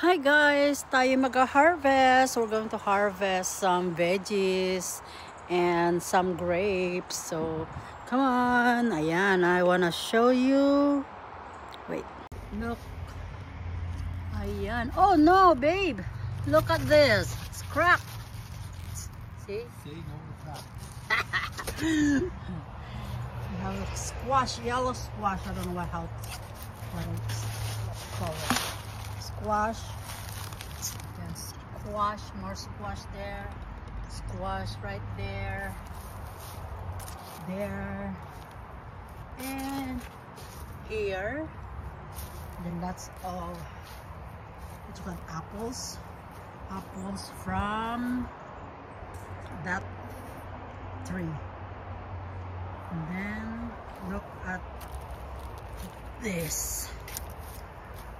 Hi guys! Tayo mag-harvest. We're going to harvest some veggies and some grapes. So, come on. Ayan, I wanna show you. Wait. Look. Ayan. Oh no, babe! Look at this. It's cracked. See? See, no, it's not. We have squash, yellow squash. I don't know what it's called. Squash. Then squash, more squash there. Squash right there. There. And here. Then that's all. What you got? Apples. Apples from that tree. And then look at this.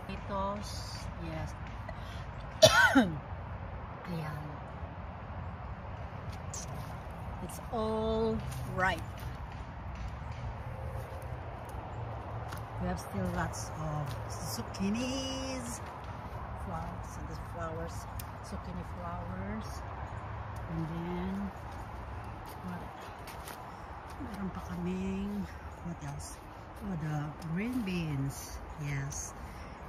Tomatoes. Yes. Ayan. It's all ripe. We have still lots of zucchinis, flowers, and the flowers, zucchini flowers, and then what? Meron pa kaming what else? Oh, the green beans. Yes.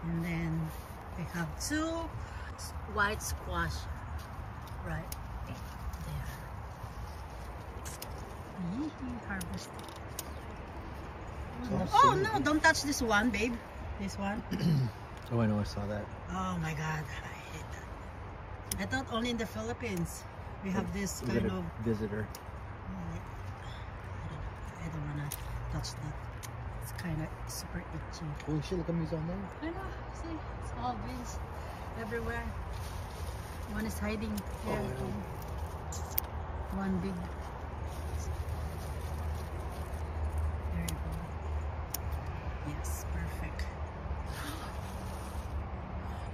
And then we have two white squash right there. Harvest. Oh no, don't touch this one, babe. This one. Oh, I know, I saw that. Oh my god, I hate that. I thought only in the Philippines we have this kind of visitor. I don't wanna touch that. It's kind of super itchy. Holy shit, look at me on there. I know, see, it's all beans everywhere. One is hiding here. One big. There you go. Yes, perfect.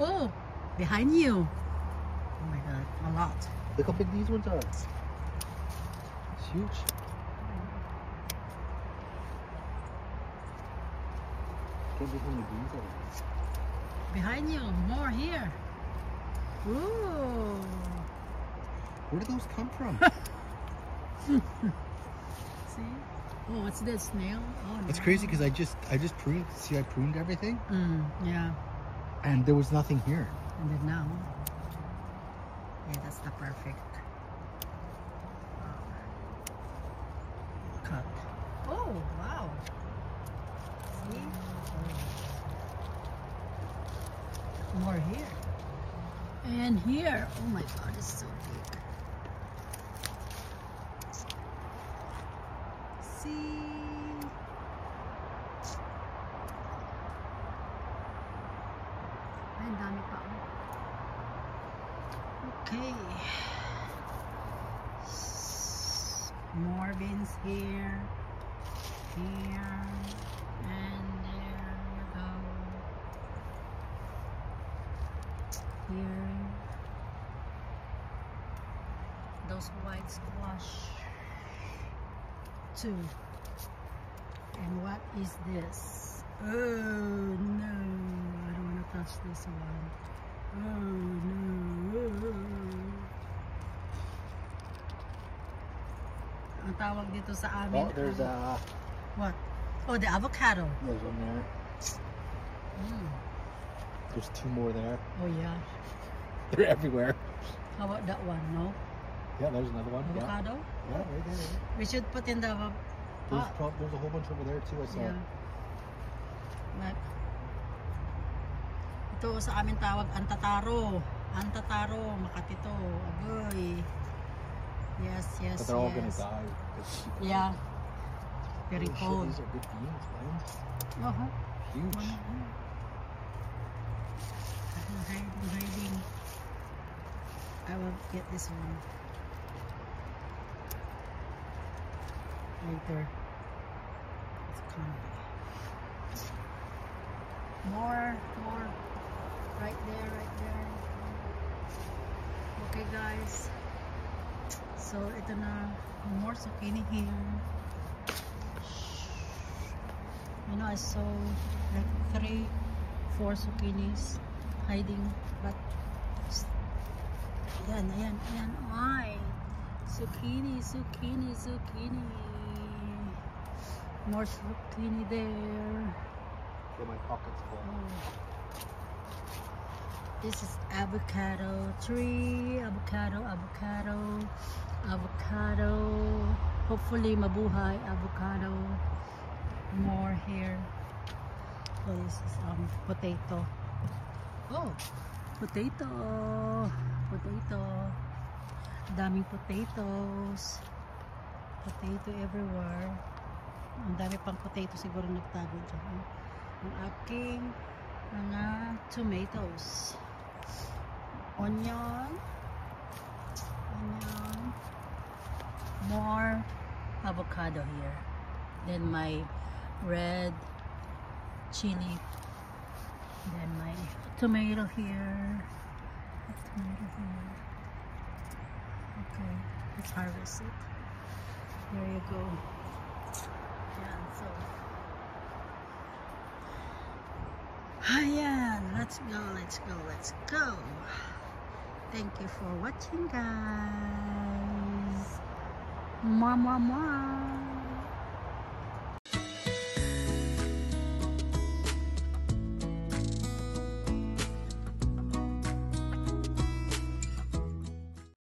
Oh, behind you. Oh my god, a lot. Look how big these ones are. It's huge. Behind you, more here. Ooh. Where did those come from? See? Oh, what's this, snail? Oh, It's no. crazy because I just pruned. See, I pruned everything, yeah. and there was nothing here. And then now, yeah, that's the perfect cut. Oh, wow. See? More here. And here. Oh my god, it's so big. See? Ay, ang dami pa. Okay. More beans here. Here. And there you go. Here. Those white squash. Two. And what is this? Oh no, I don't want to touch this one. Oh no. Ang tawag dito sa amin. Oh, there's what? Oh, the avocado. There's one there. There's two more there. Oh yeah. They're everywhere. How about that one? No? Yeah, there's another one. Avocado? Yeah, right there. Yeah. We should put in the There's a whole bunch over there too. I saw. yeah. Like, ito sa amin tawag antataro. Antataro, Makati to. Aboy. Yes, yes, But they're all yes. gonna die. Yeah. Very Holy cold. shit, these are good beans, man. Uh-huh. Huge. Hiding. I will get this one later. It's coming. More. Right there. Okay, guys. So, ito na. More zucchini here. You know, I saw like 3-4 zucchinis hiding But ayan. Ay, zucchini. More zucchini there. Get my pockets full. This is avocado tree. Avocado. Hopefully mabuhay avocado. More here. Oh, this is potato. Oh, potato. Daming potatoes. Potato everywhere. Ang dami pang potato siguro nagtago dyan. Ang aking mga tomatoes. Onion. More avocado here. Then my red chili. Then my tomato here. Okay, let's harvest it. There you go. Ayan, so ayan, let's go. Thank you for watching, guys. Mwah.